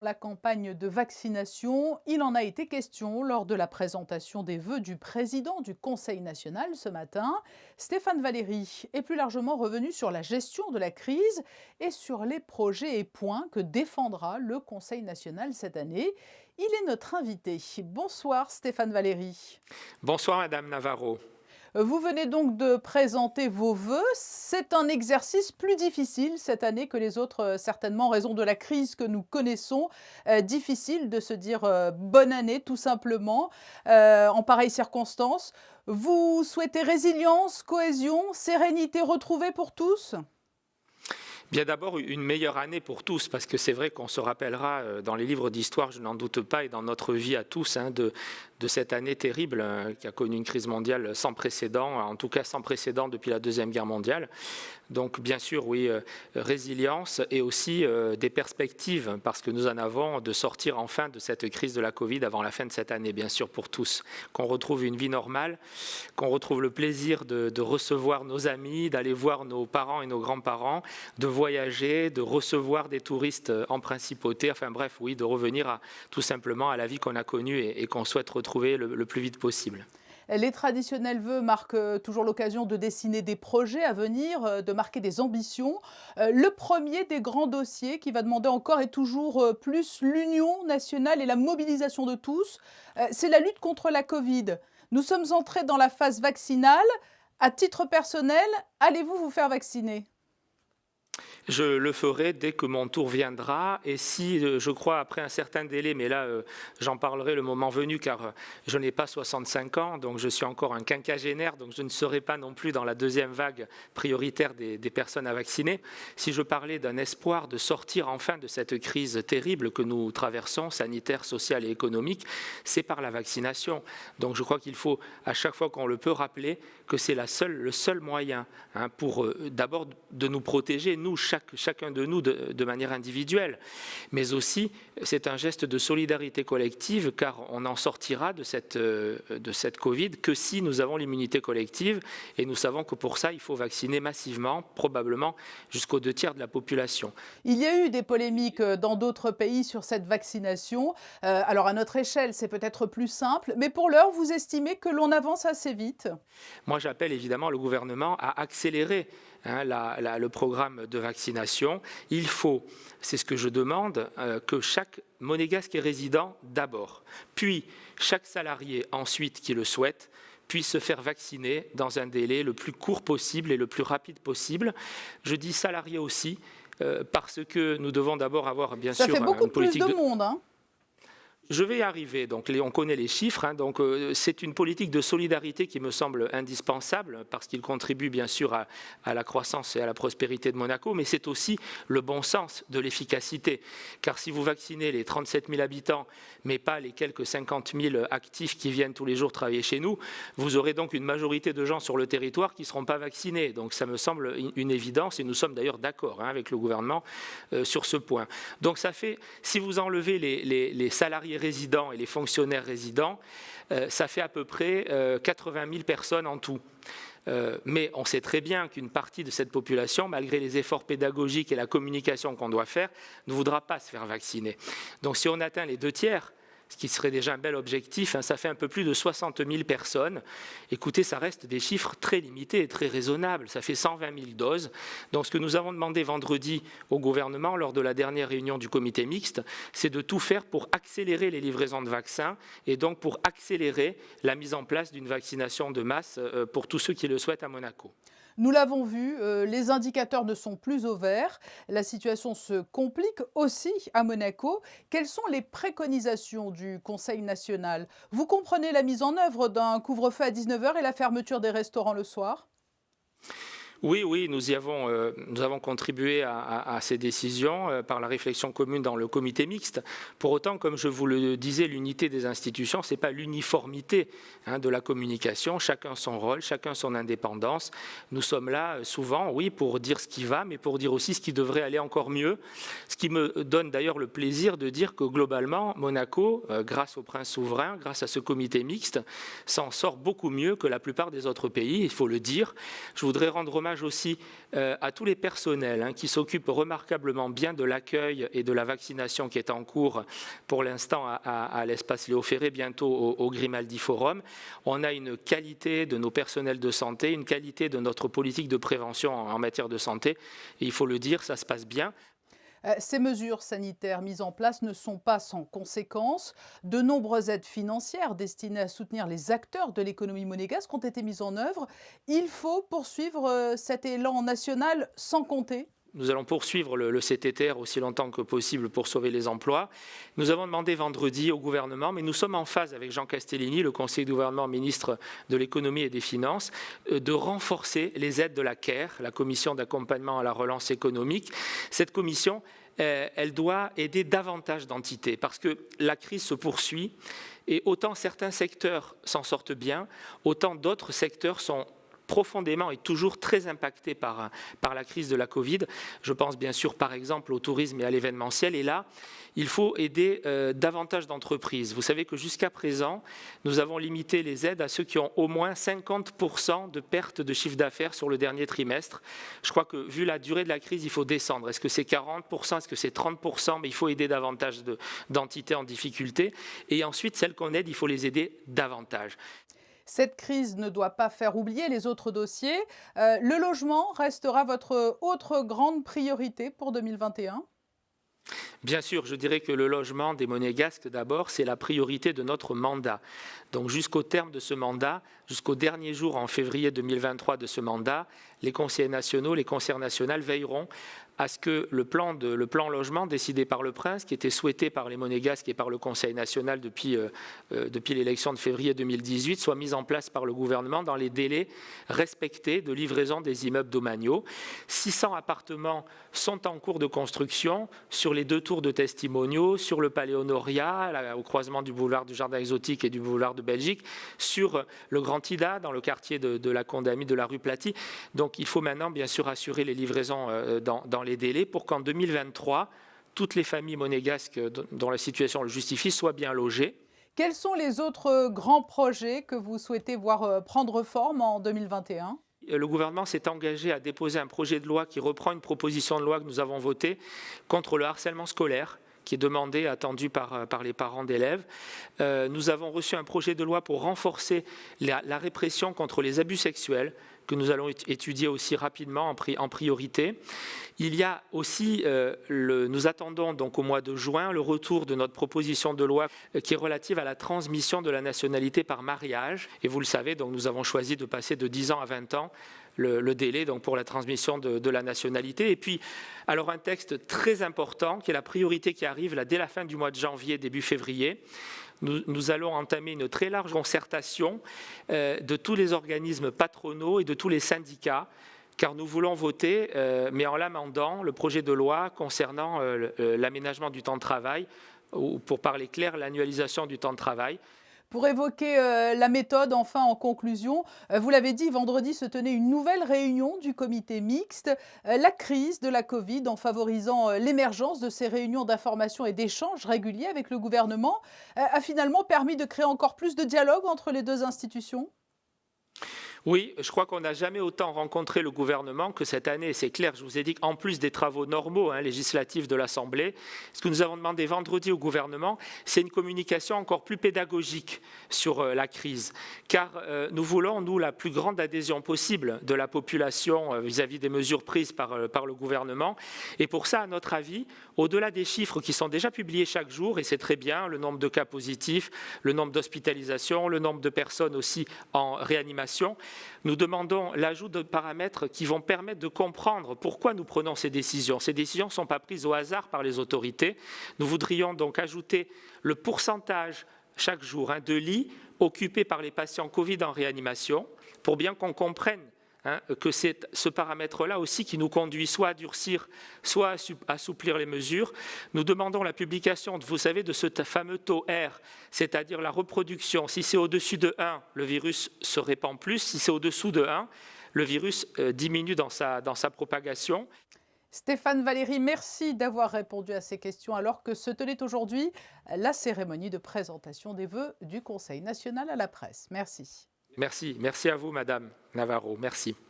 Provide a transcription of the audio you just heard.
La campagne de vaccination, il en a été question lors de la présentation des vœux du président du Conseil national ce matin. Stéphane Valéry est plus largement revenu sur la gestion de la crise et sur les projets et points que défendra le Conseil national cette année. Il est notre invité. Bonsoir Stéphane Valéry. Bonsoir Madame Navarro. Vous venez donc de présenter vos vœux. C'est un exercice plus difficile cette année que les autres, certainement en raison de la crise que nous connaissons. Difficile de se dire, bonne année tout simplement, en pareilles circonstances. Vous souhaitez résilience, cohésion, sérénité retrouvée pour tous? Bien d'abord, une meilleure année pour tous, parce que c'est vrai qu'on se rappellera dans les livres d'histoire, je n'en doute pas, et dans notre vie à tous, de cette année terrible qui a connu une crise mondiale sans précédent, en tout cas sans précédent depuis la Deuxième Guerre mondiale. Donc bien sûr, oui, résilience et aussi des perspectives, parce que nous en avons, de sortir enfin de cette crise de la Covid avant la fin de cette année, bien sûr pour tous. Qu'on retrouve une vie normale, qu'on retrouve le plaisir de recevoir nos amis, d'aller voir nos parents et nos grands-parents, de voyager, de recevoir des touristes en principauté, enfin bref, oui, de revenir tout simplement à la vie qu'on a connue et qu'on souhaite retrouver le plus vite possible. Les traditionnels vœux marquent toujours l'occasion de dessiner des projets à venir, de marquer des ambitions. Le premier des grands dossiers qui va demander encore et toujours plus l'union nationale et la mobilisation de tous, c'est la lutte contre la Covid. Nous sommes entrés dans la phase vaccinale. À titre personnel, allez-vous vous faire vacciner? Je le ferai dès que mon tour viendra et si, je crois, après un certain délai, mais là, j'en parlerai le moment venu car je n'ai pas 65 ans, donc je suis encore un quinquagénaire, donc je ne serai pas non plus dans la deuxième vague prioritaire des personnes à vacciner. Si je parlais d'un espoir de sortir enfin de cette crise terrible que nous traversons, sanitaire, sociale et économique, c'est par la vaccination. Donc je crois qu'il faut, à chaque fois qu'on le peut, rappeler que c'est le seul moyen pour d'abord de nous protéger, nous, chacun de nous de manière individuelle, mais aussi c'est un geste de solidarité collective car on n'en sortira de cette Covid que si nous avons l'immunité collective et nous savons que pour ça il faut vacciner massivement, probablement jusqu'aux 2 tiers de la population. Il y a eu des polémiques dans d'autres pays sur cette vaccination. Alors à notre échelle, c'est peut-être plus simple, mais pour l'heure, vous estimez que l'on avance assez vite? Moi j'appelle évidemment le gouvernement à accélérer le programme de vaccination. Il faut, c'est ce que je demande, que chaque monégasque et résident d'abord, puis chaque salarié ensuite qui le souhaite, puisse se faire vacciner dans un délai le plus court possible et le plus rapide possible. Je dis salarié aussi, parce que nous devons d'abord avoir bien Ça sûr fait beaucoup une plus politique de de... monde, hein? Je vais y arriver. Donc, on connaît les chiffres. Donc, c'est une politique de solidarité qui me semble indispensable parce qu'il contribue bien sûr à la croissance et à la prospérité de Monaco, mais c'est aussi le bon sens de l'efficacité. Car si vous vaccinez les 37 000 habitants, mais pas les quelques 50 000 actifs qui viennent tous les jours travailler chez nous, vous aurez donc une majorité de gens sur le territoire qui ne seront pas vaccinés. Donc, ça me semble une évidence et nous sommes d'ailleurs d'accord avec le gouvernement sur ce point. Donc, ça fait, si vous enlevez les salariés résidents et les fonctionnaires résidents, ça fait à peu près 80 000 personnes en tout. Mais on sait très bien qu'une partie de cette population, malgré les efforts pédagogiques et la communication qu'on doit faire, ne voudra pas se faire vacciner. Donc si on atteint les 2 tiers, ce qui serait déjà un bel objectif, ça fait un peu plus de 60 000 personnes. Écoutez, ça reste des chiffres très limités et très raisonnables. Ça fait 120 000 doses. Donc ce que nous avons demandé vendredi au gouvernement lors de la dernière réunion du comité mixte, c'est de tout faire pour accélérer les livraisons de vaccins et donc pour accélérer la mise en place d'une vaccination de masse pour tous ceux qui le souhaitent à Monaco. Nous l'avons vu, les indicateurs ne sont plus au vert. La situation se complique aussi à Monaco. Quelles sont les préconisations du Conseil national? Vous comprenez la mise en œuvre d'un couvre-feu à 19 heures et la fermeture des restaurants le soir? Oui, oui, nous avons contribué à ces décisions par la réflexion commune dans le comité mixte. Pour autant, comme je vous le disais, l'unité des institutions, ce n'est pas l'uniformité de la communication. Chacun son rôle, chacun son indépendance. Nous sommes là souvent, oui, pour dire ce qui va, mais pour dire aussi ce qui devrait aller encore mieux. Ce qui me donne d'ailleurs le plaisir de dire que globalement, Monaco, grâce au prince souverain, grâce à ce comité mixte, s'en sort beaucoup mieux que la plupart des autres pays, il faut le dire. Je voudrais rendre hommage hommage aussi à tous les personnels qui s'occupent remarquablement bien de l'accueil et de la vaccination qui est en cours pour l'instant à l'espace Léo Ferré, bientôt au Grimaldi Forum. On a une qualité de nos personnels de santé, une qualité de notre politique de prévention en matière de santé. Et il faut le dire, ça se passe bien. Ces mesures sanitaires mises en place ne sont pas sans conséquences. De nombreuses aides financières destinées à soutenir les acteurs de l'économie monégasque ont été mises en œuvre. Il faut poursuivre cet élan national sans compter. Nous allons poursuivre le CTTR aussi longtemps que possible pour sauver les emplois. Nous avons demandé vendredi au gouvernement, mais nous sommes en phase avec Jean Castellini, le conseiller de gouvernement, ministre de l'économie et des finances, de renforcer les aides de la CARE, la commission d'accompagnement à la relance économique. Cette commission, elle doit aider davantage d'entités parce que la crise se poursuit et autant certains secteurs s'en sortent bien, autant d'autres secteurs sont profondément et toujours très impacté par la crise de la Covid. Je pense bien sûr par exemple au tourisme et à l'événementiel. Et là, il faut aider davantage d'entreprises. Vous savez que jusqu'à présent, nous avons limité les aides à ceux qui ont au moins 50% de perte de chiffre d'affaires sur le dernier trimestre. Je crois que vu la durée de la crise, il faut descendre. Est-ce que c'est 40%, est-ce que c'est 30%? Mais il faut aider davantage d'entités en difficulté. Et ensuite, celles qu'on aide, il faut les aider davantage. Cette crise ne doit pas faire oublier les autres dossiers. Le logement restera votre autre grande priorité pour 2021? Bien sûr, je dirais que le logement des Monégasques, d'abord, c'est la priorité de notre mandat. Donc jusqu'au terme de ce mandat, jusqu'au dernier jour en février 2023 de ce mandat, les conseillers nationaux, les conseillères nationales veilleront à ce que le plan logement décidé par le Prince, qui était souhaité par les Monégasques et par le Conseil national depuis l'élection de février 2018, soit mis en place par le gouvernement dans les délais respectés de livraison des immeubles domaniaux. 600 appartements sont en cours de construction sur les 2 tours de Testimoniaux, sur le Palais Honoria, au croisement du boulevard du Jardin Exotique et du boulevard de Belgique, sur le Grand Ida, dans le quartier de la Condamine de la rue Platy. Donc il faut maintenant bien sûr assurer les livraisons dans les délais pour qu'en 2023, toutes les familles monégasques dont la situation le justifie soient bien logées. Quels sont les autres grands projets que vous souhaitez voir prendre forme en 2021? Le gouvernement s'est engagé à déposer un projet de loi qui reprend une proposition de loi que nous avons votée contre le harcèlement scolaire, qui est demandé, attendu par les parents d'élèves. Nous avons reçu un projet de loi pour renforcer la répression contre les abus sexuels, que nous allons étudier aussi rapidement en priorité. Il y a aussi, nous attendons donc au mois de juin le retour de notre proposition de loi qui est relative à la transmission de la nationalité par mariage. Et vous le savez, donc nous avons choisi de passer de 10 ans à 20 ans le délai donc, pour la transmission de la nationalité. Et puis, alors un texte très important, qui est la priorité qui arrive là, dès la fin du mois de janvier, début février. Nous allons entamer une très large concertation de tous les organismes patronaux et de tous les syndicats, car nous voulons voter, mais en l'amendant, le projet de loi concernant l'aménagement du temps de travail, ou pour parler clair, l'annualisation du temps de travail. Pour évoquer la méthode, enfin, en conclusion, vous l'avez dit, vendredi se tenait une nouvelle réunion du comité mixte. La crise de la Covid, en favorisant l'émergence de ces réunions d'information et d'échanges réguliers avec le gouvernement, a finalement permis de créer encore plus de dialogue entre les deux institutions? Oui, je crois qu'on n'a jamais autant rencontré le gouvernement que cette année. C'est clair, je vous ai dit qu'en plus des travaux normaux, législatifs de l'Assemblée, ce que nous avons demandé vendredi au gouvernement, c'est une communication encore plus pédagogique sur la crise. Car nous voulons, nous, la plus grande adhésion possible de la population vis-à-vis des mesures prises par le gouvernement. Et pour ça, à notre avis, au-delà des chiffres qui sont déjà publiés chaque jour, et c'est très bien, le nombre de cas positifs, le nombre d'hospitalisations, le nombre de personnes aussi en réanimation, nous demandons l'ajout de paramètres qui vont permettre de comprendre pourquoi nous prenons ces décisions. Ces décisions ne sont pas prises au hasard par les autorités. Nous voudrions donc ajouter le pourcentage chaque jour de lits occupés par les patients Covid en réanimation pour bien qu'on comprenne que c'est ce paramètre-là aussi qui nous conduit soit à durcir, soit à assouplir les mesures. Nous demandons la publication, vous savez, de ce fameux taux R, c'est-à-dire la reproduction. Si c'est au-dessus de 1, le virus se répand plus. Si c'est au-dessous de 1, le virus diminue dans sa propagation. Stéphane Valéry, merci d'avoir répondu à ces questions alors que se tenait aujourd'hui la cérémonie de présentation des vœux du Conseil national à la presse. Merci. Merci à vous, Madame Navarro. Merci.